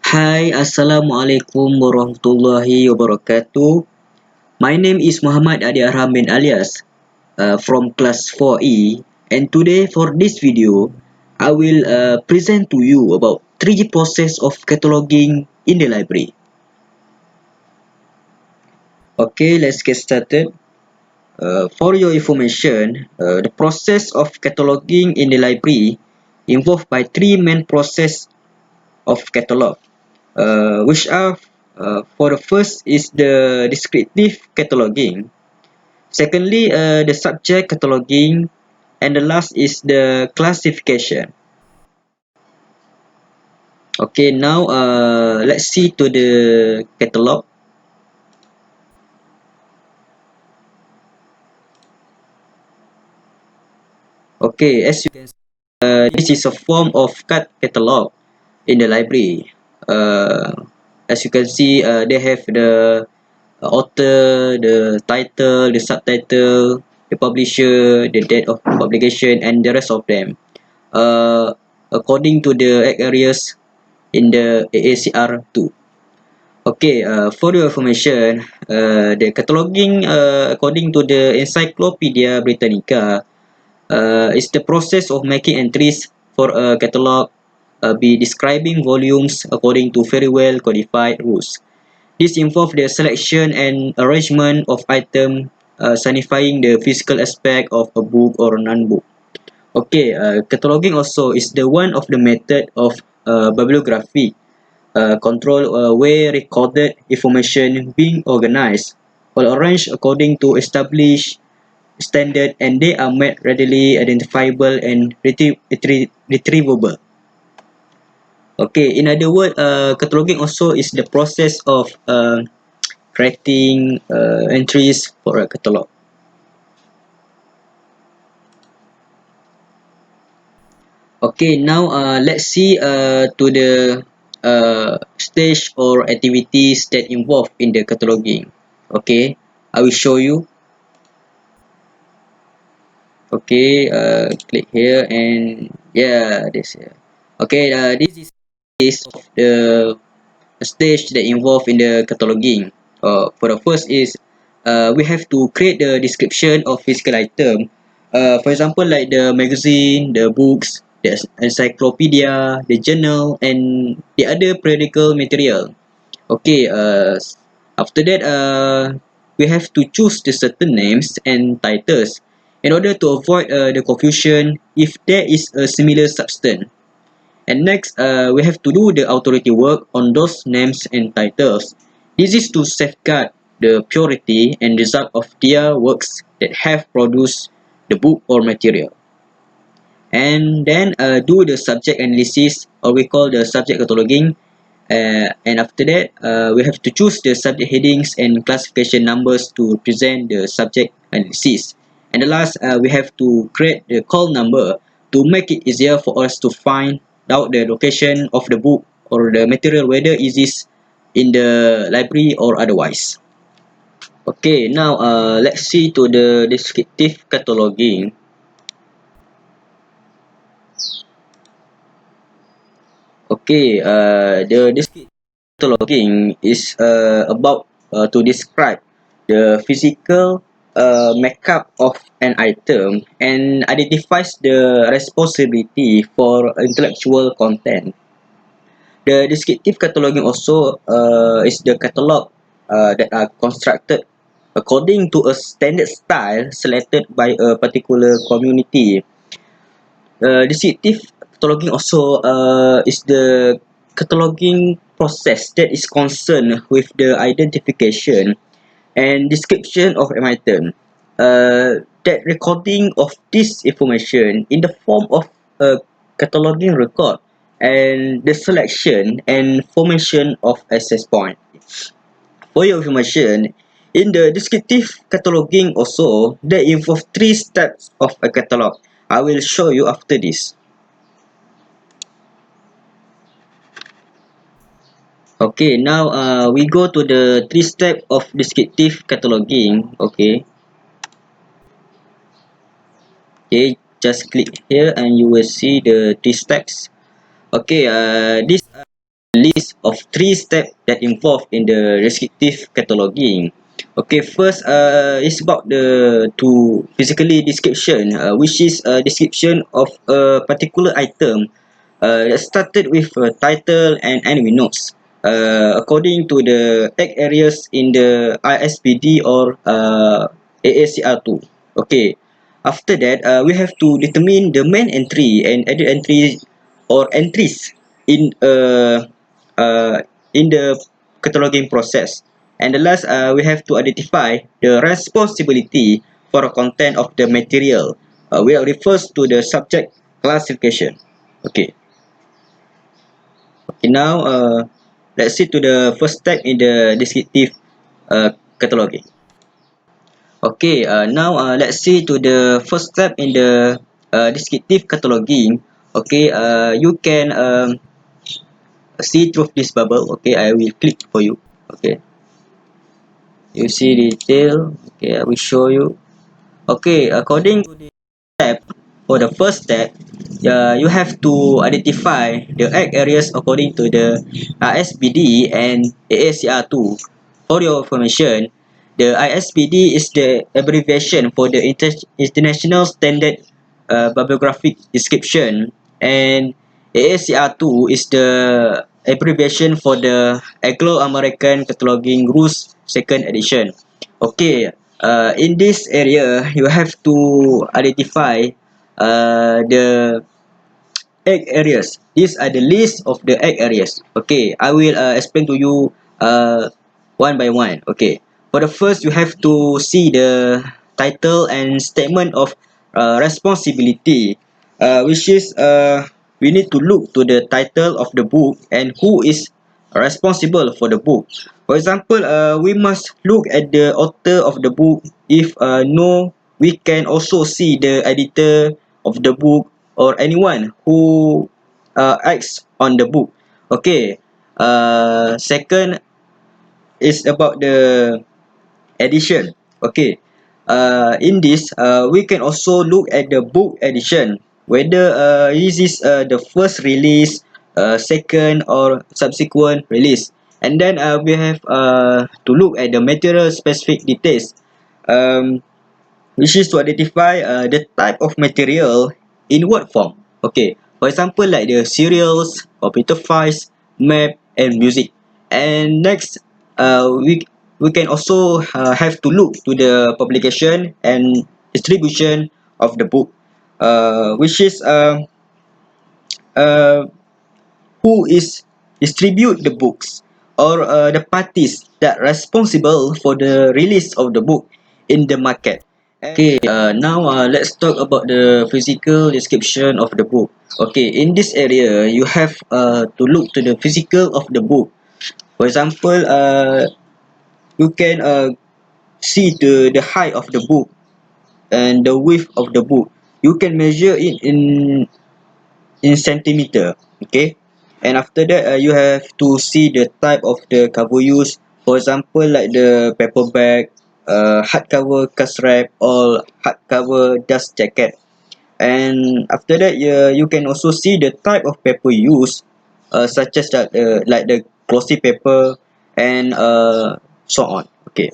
Hai, Assalamualaikum warahmatullahi wabarakatuh. My name is Muhammad Adi Arham bin Alias from class 4E, and today for this video, I will present to you about three process of cataloging in the library. Okay, let's get started. For your information, the process of cataloging in the library involved by three main process of catalog. Which are for the first is the descriptive cataloging, secondly the subject cataloging, and the last is the classification. Okay, now let's see to the catalog. Okay, as you can see, this is a form of card catalog in the library. uh, as you can see, they have the author, the title, the subtitle, the publisher, the date of publication, and the rest of them. Uh, According to the areas in the AACR2. Okay, for your information, the cataloging according to the Encyclopedia Britannica is the process of making entries for a catalog, be describing volumes according to very well codified rules. This involves the selection and arrangement of items, signifying the physical aspect of a book or non-book. Okay, cataloging also is the one of the method of bibliography control where recorded information being organized or arranged according to established standard, and they are made readily identifiable and retrievable. Okay, in other words, cataloging also is the process of creating entries for a catalog. Okay, now let's see to the stage or activities that involved in the cataloging. Okay, I will show you. Okay, click here and yeah, this here. Okay, this is of the stage that involved in the cataloging. For the first is we have to create the description of physical item. For example, like the magazine, the books, the encyclopedia, the journal, and the other periodical material. Okay, after that, we have to choose the certain names and titles in order to avoid the confusion if there is a similar substance. And next, we have to do the authority work on those names and titles. This is to safeguard the purity and result of their works that have produced the book or material. And then do the subject analysis, or we call the subject cataloging. And after that, we have to choose the subject headings and classification numbers to present the subject analysis. And the last, we have to create the call number to make it easier for us to find out the location of the book or the material, whether is this in the library or otherwise. Okay, now let's see to the descriptive cataloging. Okay, the descriptive cataloging is about to describe the physical makeup of an item and identifies the responsibility for intellectual content. The descriptive cataloging also is the catalog that are constructed according to a standard style selected by a particular community. Descriptive cataloging also is the cataloging process that is concerned with the identification and description of an item. That recording of this information in the form of a cataloging record and the selection and formation of access point. For your information, in the descriptive cataloging also, there involve three steps of a catalog. I will show you after this. Okay, now we go to the three step of descriptive cataloging. Okay, just click here and you will see the three steps. Okay, this list of 3 steps that involved in the descriptive cataloging. Okay, first is about the to physically description, which is a description of a particular item that started with a title and end with notes. According to the tag areas in the ISPD or AACR2. Okay. After that, we have to determine the main entry and edit entry or entries in uh, in the cataloging process. And the last, we have to identify the responsibility for the content of the material, which refers to the subject classification. Okay. Okay. Now, let's see to the first step in the descriptive cataloging. Okay. Now, let's see to the first step in the descriptive cataloging. Okay. You can see through this bubble. Okay. I will click for you. Okay. You see detail. Okay. I will show you. Okay. According to the step, for the first step, you have to identify the egg areas according to the ISBD and AACR2. For your information, the ISBD is the abbreviation for the International Standard Bibliographic Description, and AACR2 is the abbreviation for the Anglo-American Cataloging Rules Second Edition. Okay, in this area, you have to identify the egg areas. These are the list of the egg areas. Okay, I will explain to you one by one. Okay, for the first, you have to see the title and statement of responsibility, which is we need to look to the title of the book and who is responsible for the book. For example, we must look at the author of the book. If no, we can also see the editor of the book or anyone who acts on the book. Okay. Second is about the edition. Okay. In this, we can also look at the book edition, whether this is the first release, second or subsequent release. And then we have to look at the material specific details, um, which is to identify the type of material in word form. Okay, for example, like the serials, computer files, map, and music. And next, we can also have to look to the publication and distribution of the book, which is uh, who is distribute the books or the parties that responsible for the release of the book in the market. Okay, now let's talk about the physical description of the book. Okay, in this area, you have to look to the physical of the book. For example, you can see the height of the book and the width of the book. You can measure it in centimeter. Okay, and after that, you have to see the type of the cover use. For example, like the paperback, hardcover cast wrap, or hardcover dust jacket. And after that, you can also see the type of paper used, such as that like the glossy paper and so on. Okay.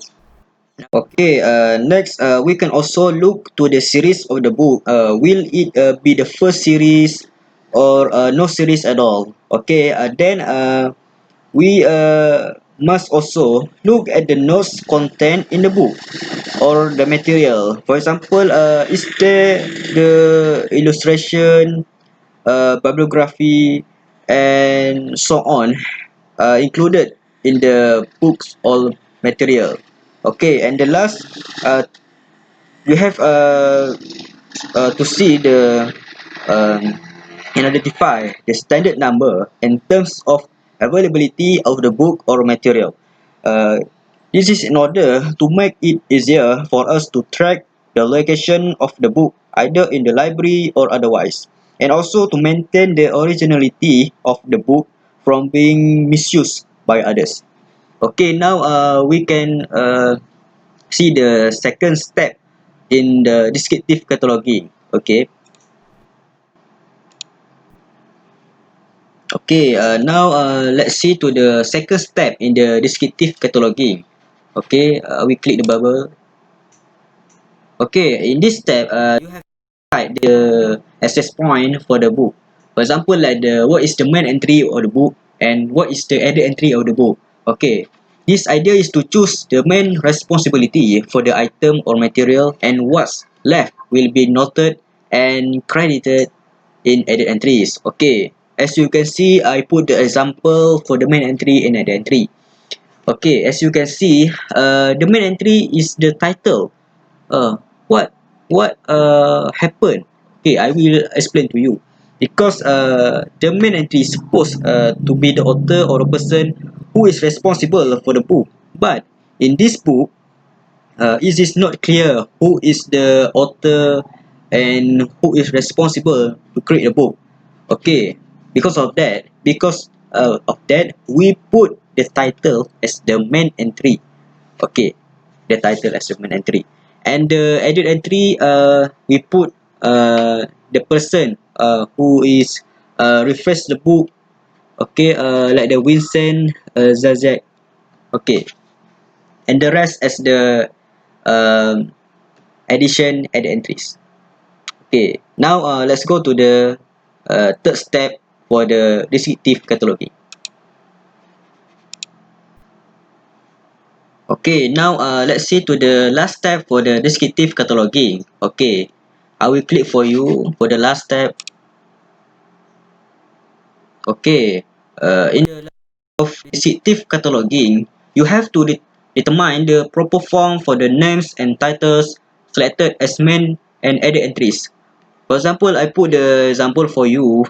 Okay, next, we can also look to the series of the book. Will it be the first series or no series at all? Okay, then we must also look at the notes content in the book or the material. For example, is there the illustration, bibliography, and so on included in the books or material. Okay, and the last, uh, you have to see the um, and identify the standard number in terms of availability of the book or material. Uh, this is in order to make it easier for us to track the location of the book either in the library or otherwise, and also to maintain the originality of the book from being misused by others. Okay, now we can see the second step in the descriptive cataloging. Okay. Okay, now let's see to the second step in the descriptive cataloging. Okay, we click the bubble. Okay, in this step, you have to write the access point for the book. For example, like what is the main entry of the book and what is the added entry of the book. Okay, this idea is to choose the main responsibility for the item or material, and what's left will be noted and credited in added entries. Okay, as you can see, I put the example for the main entry and added entry. Okay, as you can see, the main entry is the title. uh what happened. Okay, I will explain to you. Because the main entry is supposed to be the author or the person who is responsible for the book, but in this book, it is not clear who is the author and who is responsible to create the book. Okay, because of that we put the title as the main entry. Okay, the title as the main entry, and the added entry, we put the person who is refresh the book. Okay, like the Vincent Zazek. Okay, and the rest as the um, addition added entries. Okay, now let's go to the third step for the descriptive cataloging. Okay, now let's see to the last step for the descriptive cataloging. Okay, I will click for you for the last step. Okay, in the of descriptive cataloging, you have to determine the proper form for the names and titles selected as main and added entries. For example, I put the example for you.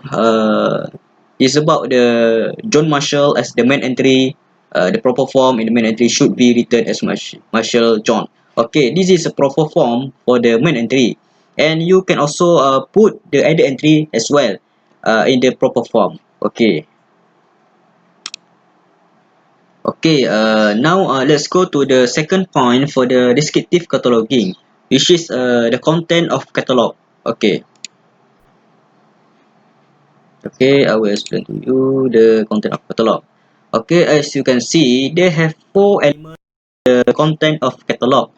It's about the John Marshall as the main entry. The proper form in the main entry should be written as Marshall John. Okay, this is a proper form for the main entry, and you can also put the added entry as well in the proper form. Okay. Okay. Now let's go to the second point for the descriptive cataloging, which is the content of catalog. Okay. Okay, I will explain to you the content of catalog. Okay, as you can see, they have four elements. The content of catalog.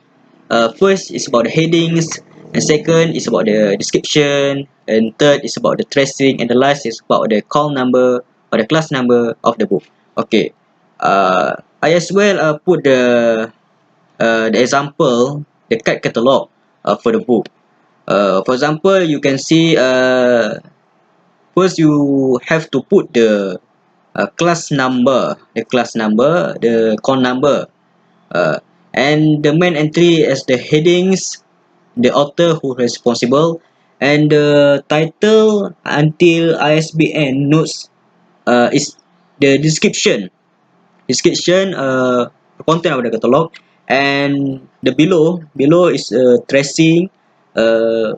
First is about the headings, and second is about the description, and third is about the tracing, and the last is about the call number or the class number of the book. Okay, I as well put the example, the card catalog for the book. For example, you can see first you have to put the the call number, uh, and the main entry as the headings, the author who responsible, and the title until ISBN notes is the description, content of the catalog, and the below is tracing. uh,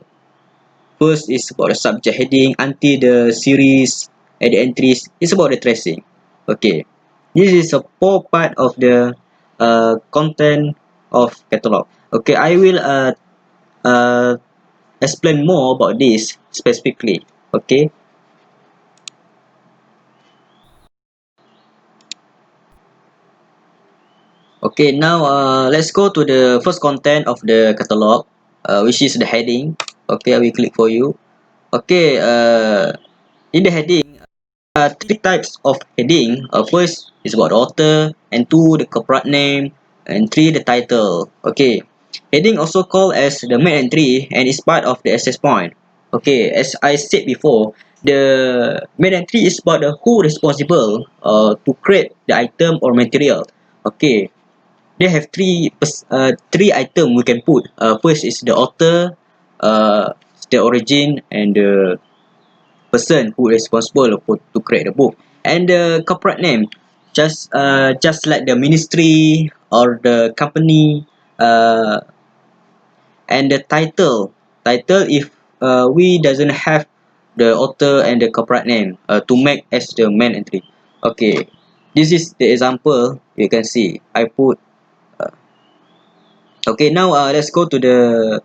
First is about the subject heading until the series and the entries is about the tracing. Okay, this is a four part of the content of catalog. Okay, I will uh, explain more about this specifically. Okay. Okay, now let's go to the first content of the catalog, which is the heading. Okay, I will click for you. Okay, in the heading, three types of heading. First is about the author, and two the corporate name, and three the title. Okay, heading also called as the main entry and is part of the access point. Okay, as I said before, the main entry is about the who responsible to create the item or material. Okay, they have three item we can put. First is the author, the origin, and the person who is responsible for to create the book, and the corporate name, just like the ministry or the company, uh, and the title if we doesn't have the author and the corporate name to make as the main entry. Okay, this is the example you can see I put. uh, okay, now let's go to the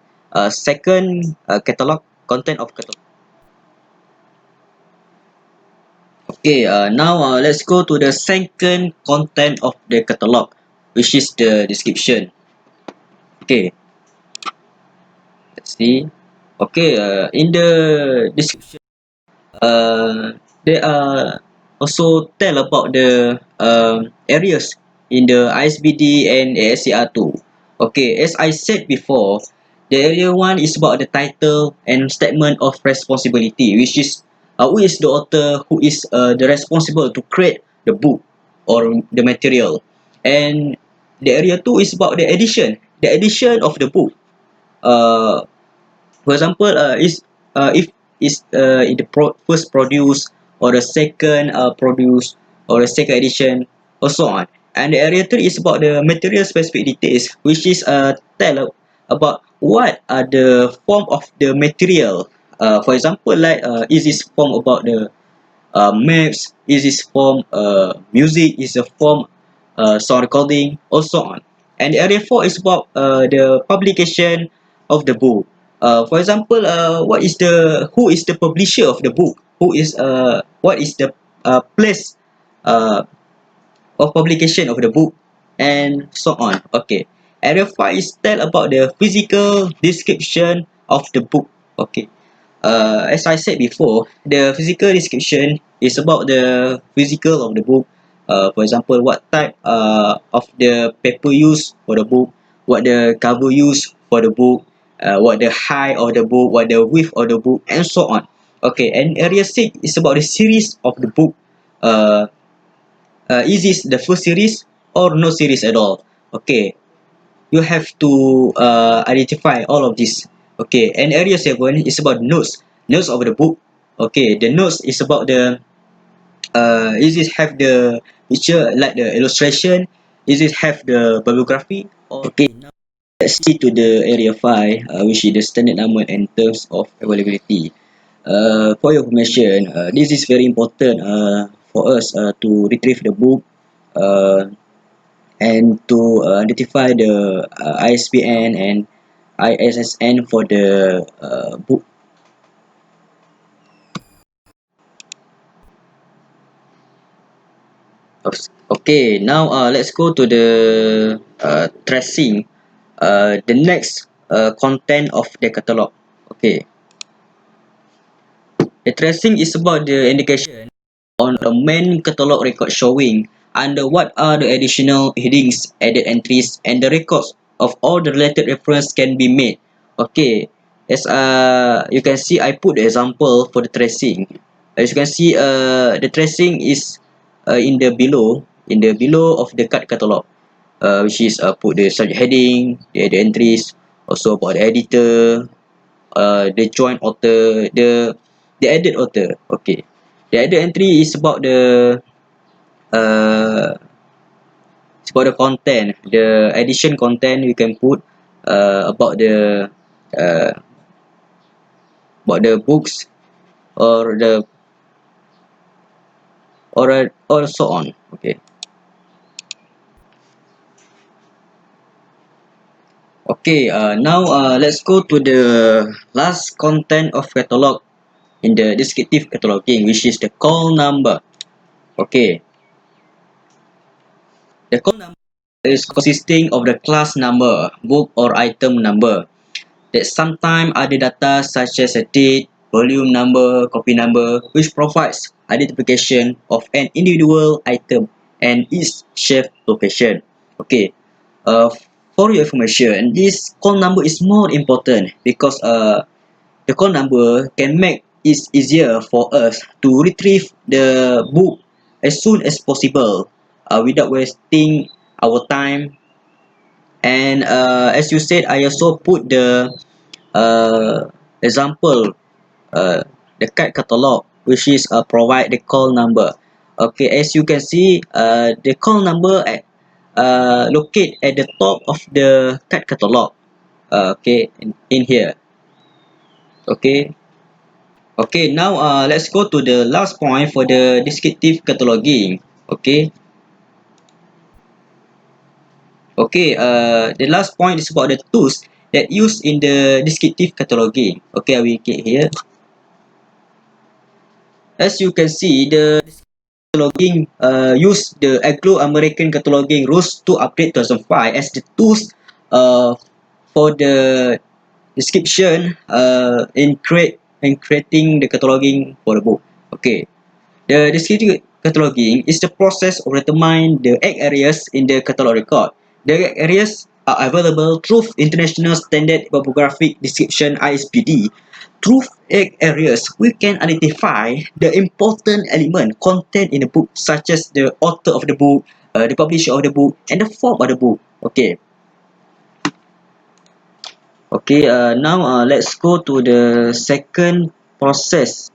second catalog, content of catalog. Okay, now let's go to the second content of the catalog, which is the description. Okay, let's see. Okay, in the description, they also tell about the areas in the ISBD and ASCR2. Okay, as I said before, the area one is about the title and statement of responsibility, which is who is the author, who is the responsible to create the book or the material, and the area two is about the edition of the book. Uh, for example, is if is in the first produce or the second produce or the second edition or so on. And the area three is about the material specific details, which is tell about what are the form of the material. For example, like is this form about the maps, is this form music, is a form sound recording, or so on. And area 4 is about the publication of the book. For example, what is the who is the publisher of the book? Who is what is the place uh, of publication of the book, and so on. Okay. Area 5 is tell about the physical description of the book. Okay. As I said before, the physical description is about the physical of the book. For example, what type of the paper used for the book, what the cover used for the book, what the height of the book, what the width of the book, and so on. Okay, and area 6 is about the series of the book. Uh, is this the first series or no series at all? Okay, you have to identify all of this. Okay, and area 7 is about notes of the book. Okay, the notes is about the is it have the picture like the illustration, is it have the bibliography. Okay, now let's see to the area 5, which is the standard number and terms of availability. For your information, this is very important for us to retrieve the book, uh, and to identify the ISBN and ISSN for the book. Okay, now let's go to the tracing, the next content of the catalog. Okay, the tracing is about the indication on the main catalog record showing under what are the additional headings, added entries, and the records of all the related reference can be made. Okay, as you can see, I put the example for the tracing. As you can see, the tracing is in the below of the card catalog, which is put the subject heading, the entries, also about the editor, the joint author, the added author. Okay, the added entry is about the uh, it's about the content, the addition content we can put uh, about the books or the or so on. Okay. Okay, now let's go to the last content of catalog in the descriptive cataloging, which is the call number. Okay, the call number is consisting of the class number, book or item number, that sometimes other data such as a date, volume number, copy number, which provides identification of an individual item and its shelf location. Okay, uh, for your information, this call number is more important because the call number can make it easier for us to retrieve the book as soon as possible without wasting our time. And as you said, I also put the example, uh, the card catalog, which is provide the call number. Okay, as you can see, the call number at locate at the top of the card catalog. Okay, in here. Okay. Okay, now let's go to the last point for the descriptive cataloging. Okay. Okay, the last point is about the tools that used in the descriptive cataloging. Okay, I will click here. As you can see, the cataloging use the Anglo-American cataloging rules to update 2005 as the tools for the description in creating the cataloging for the book. Okay, the descriptive cataloging is the process of determining the egg areas in the catalog record. The egg areas are available through International Standard Bibliographic Description (ISBD). Through egg areas, we can identify the important element contained in the book, such as the author of the book, the publisher of the book, and the form of the book. Okay. Okay. Now let's go to the second process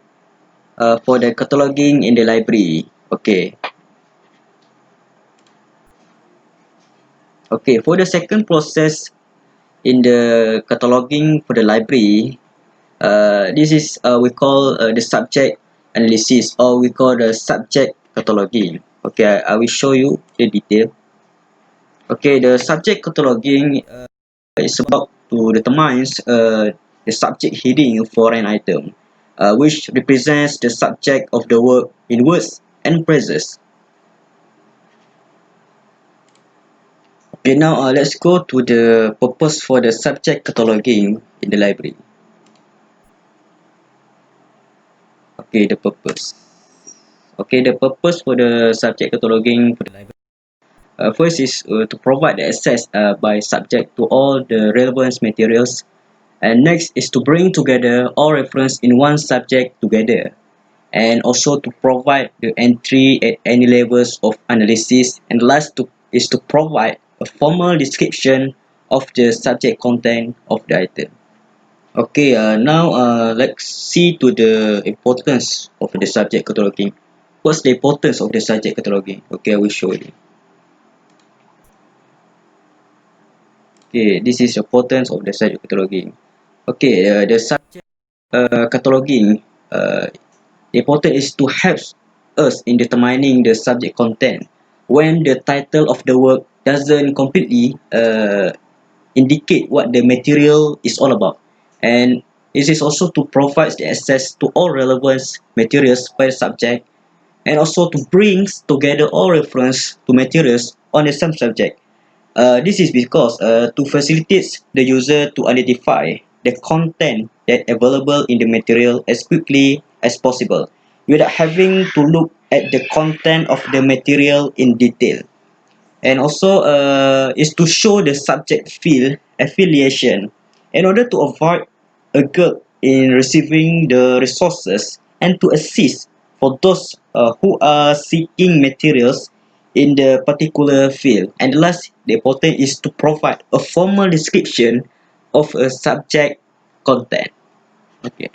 for the cataloging in the library. Okay. Okay. For the second process in the cataloging for the library, this is we call the subject analysis, or we call the subject cataloging. Okay, I will show you the detail. Okay, the subject cataloging is about to determine the subject heading for an item, which represents the subject of the work in words and phrases. Okay, now let's go to the purpose for the subject cataloging in the library. Okay, the purpose. Okay, the purpose for the subject cataloging for the library. First is to provide the access by subject to all the relevant materials, and next is to bring together all reference in one subject together, and also to provide the entry at any levels of analysis, and last is to provide a formal description of the subject content of the item. Okay, now let's see to the importance of the subject cataloging. What's the importance of the subject cataloging? Okay, I will show you. Okay, this is the importance of the subject cataloging. Okay, the subject cataloging important is to help us in determining the subject content when the title of the work doesn't completely indicate what the material is all about, and this is also to provide the access to all relevant materials by the subject, and also to bring together all reference to materials on the same subject. This is because to facilitate the user to identify the content that available in the material as quickly as possible without having to look at the content of the material in detail. And also is to show the subject field affiliation in order to avoid a gap in receiving the resources, and to assist for those who are seeking materials in the particular field. And last, the important is to provide a formal description of a subject content. Okay.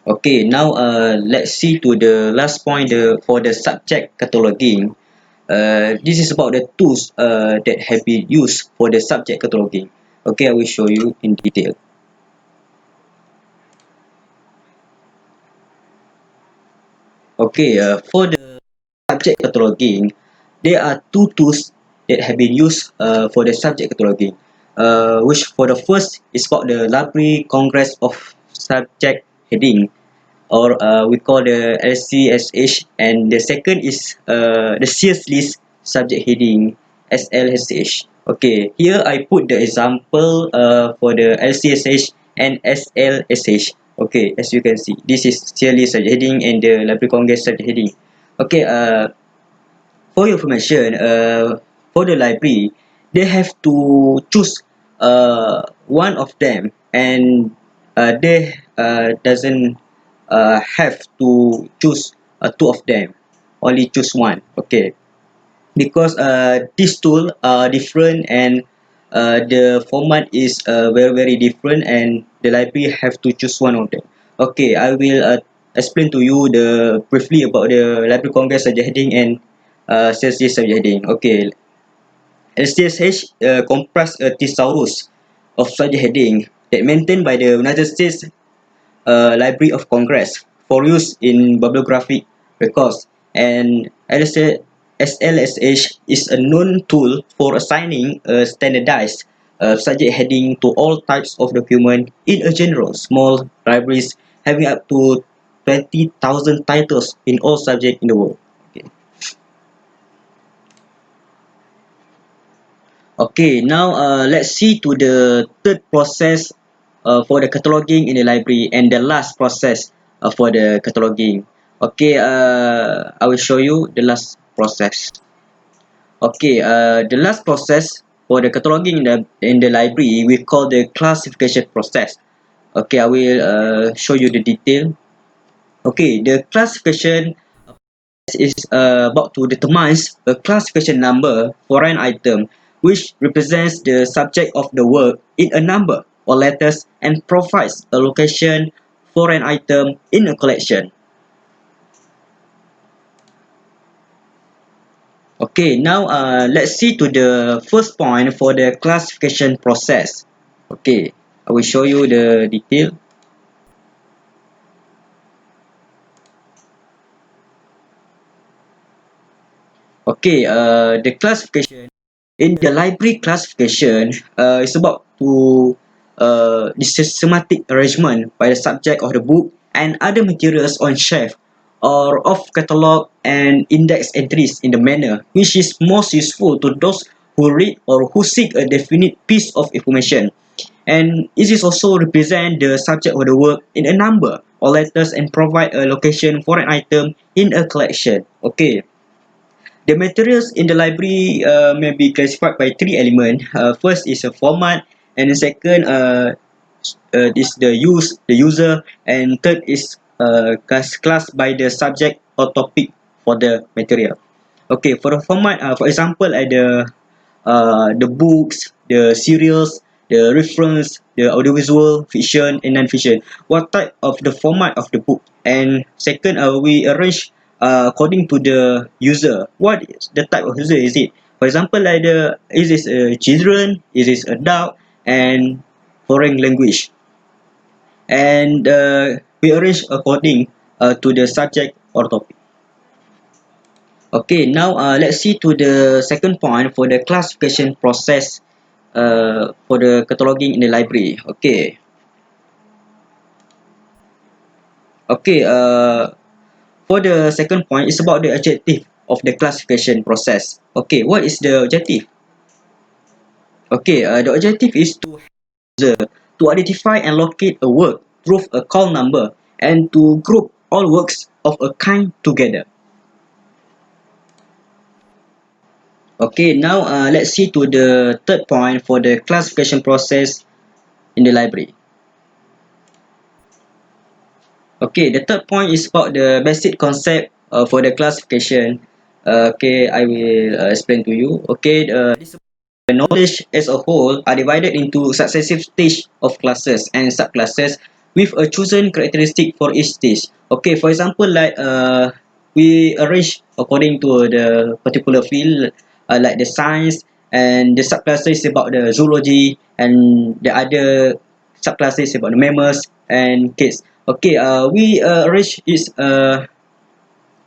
Okay, now let's see to the last point, for the subject cataloging. This is about the tools that have been used for the subject cataloging. Okay, I will show you in detail. Okay, for the subject cataloging, there are two tools that have been used for the subject cataloging. Which for the first is called the Library Congress of Subject Heading, or we call the LCSH, and the second is the Sears List Subject Heading, SLSH. Okay, here I put the example for the LCSH and SLSH. Okay, as you can see, this is Sears List Subject Heading and the Library Congress Subject Heading. Okay, for your information, for the library, they have to choose one of them, and they doesn't have to choose two of them, only choose one. Okay, because these tools are different, and the format is very different, and the library have to choose one of them. Okay, I will explain to you the briefly about the Library Congress subject heading and CSG subject heading. Okay, STSH comprise a thesaurus of subject heading that maintained by the United States Library of Congress for use in bibliographic records, and SLSH is a known tool for assigning a standardized subject heading to all types of document in a general small libraries having up to 20,000 titles in all subjects in the world. Okay, now let's see to the third process for the cataloging in the library, and the last process for the cataloging. Okay, I will show you the last process. Okay, the last process for the cataloging in the library we call the classification process. Okay, I will show you the detail. Okay, the classification is about to determine a classification number for an item which represents the subject of the work in a number or letters and provides a location for an item in a collection. Okay, now let's see to the first point for the classification process. Okay, I will show you the detail. Okay, the classification in the library classification is about to the systematic arrangement by the subject of the book and other materials on shelf or of catalog and index entries in the manner which is most useful to those who read or who seek a definite piece of information, and it is also represent the subject of the work in a number or letters and provide a location for an item in a collection. Okay, the materials in the library may be classified by three elements. First is a format, and the second is the user, and third is class by the subject or topic for the material. Okay, for the format, for example, the books, the serials, the reference, the audiovisual, fiction, and non-fiction. What type of the format of the book? And second, we arrange according to the user. What is the type of user is it? For example, like is this children? Is this adult? And foreign language? And we arrange according to the subject or topic. Okay, now let's see to the second point for the classification process for the cataloging in the library. Okay, okay. For the second point, it's about the objective of the classification process. Okay, what is the objective? Okay, the objective is to identify and locate a work through a call number and to group all works of a kind together. Okay, now let's see to the third point for the classification process in the library. Okay, the third point is about the basic concept for the classification. Okay, I will explain to you. Okay, the knowledge as a whole are divided into successive stage of classes and subclasses with a chosen characteristic for each stage. Okay, for example, like we arrange according to the particular field, like the science, and the subclasses about the zoology, and the other subclasses about the mammals and kids. Okay, we arrange it to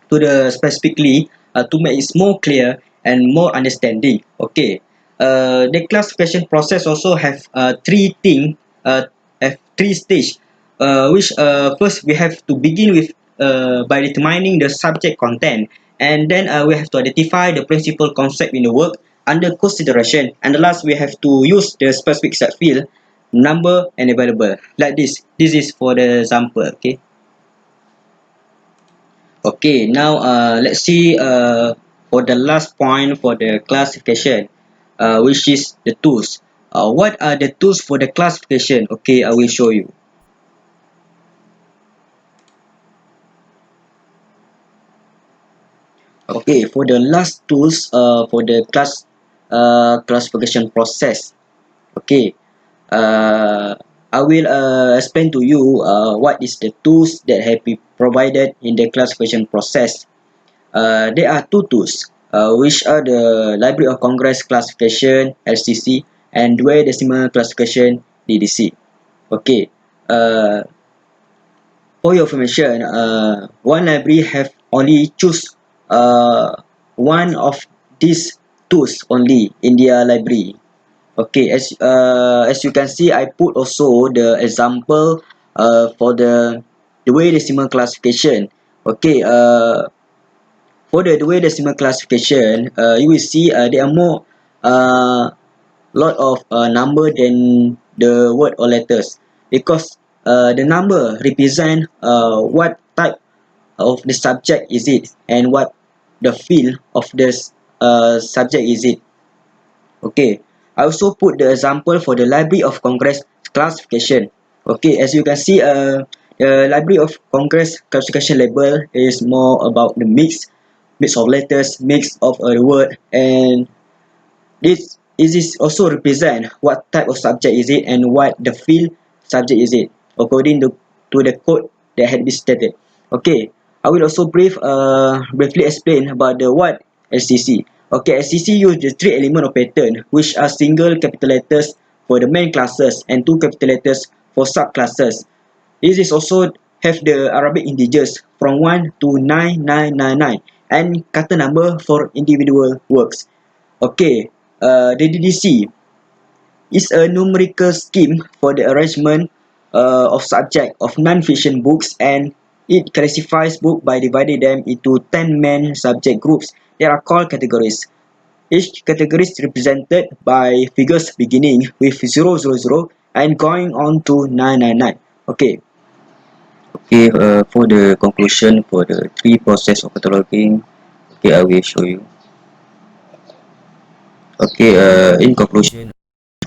the specifically to make it more clear and more understanding. Okay, the classification process also have have three stage, which first we have to begin with by determining the subject content, and then we have to identify the principal concept in the work under consideration, and the last we have to use the specific subfield number and available like this is for the example. Okay. Okay, now let's see for the last point for the classification, which is the tools. What are the tools for the classification? Okay, I will show you. Okay, for the last tools for the classification process. Okay, uh, I will explain to you what is the tools that have been provided in the classification process. There are two tools, which are the Library of Congress Classification (LCC) and Dwell Decimal Classification (DDC). Okay. For your information, one library have only choose uh, one of these tools only in their library. Okay, as you can see, I put also the example for the Dwell Decimal Classification. Okay. For the Dewey Decimal Classification, you will see there are more. lot of number than the word or letters, because the number represent what type of the subject is it, and what the field of this subject is it. Okay, I also put the example for the Library of Congress classification. Okay, as you can see, the Library of Congress classification label is more about the mix of letters, mix of a word, and this is also represent what type of subject is it and what the field subject is it, according to the code that had been stated. Okay, I will also briefly explain about the what SCC. Okay, SCC use the three element of pattern, which are single capital letters for the main classes and two capital letters for subclasses. This is also have the Arabic integers from 1 to 9999 and kata number for individual works. Okay, the DDC is a numerical scheme for the arrangement of subject of non-fiction books, and it classifies books by dividing them into 10 main subject groups that are called categories. Each category is represented by figures beginning with 000 and going on to 999. Okay. Okay, for the conclusion for the three process of cataloging, okay, I will show you. Okay, in conclusion,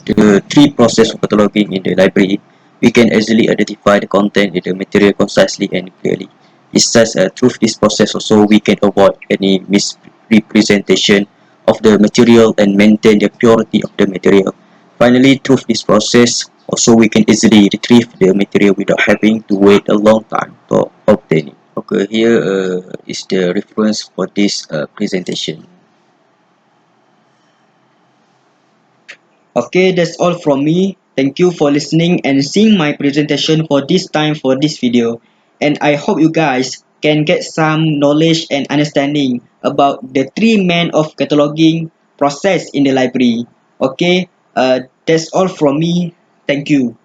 the three process of cataloging in the library, we can easily identify the content in the material concisely and clearly. Besides, through this process also, we can avoid any misrepresentation of the material and maintain the purity of the material. Finally, through this process, also we can easily retrieve the material without having to wait a long time for obtaining. Okay, here is the reference for this presentation. Okay, that's all from me. Thank you for listening and seeing my presentation for this time for this video. And I hope you guys can get some knowledge and understanding about the three men of cataloging process in the library. Okay, that's all from me. Thank you.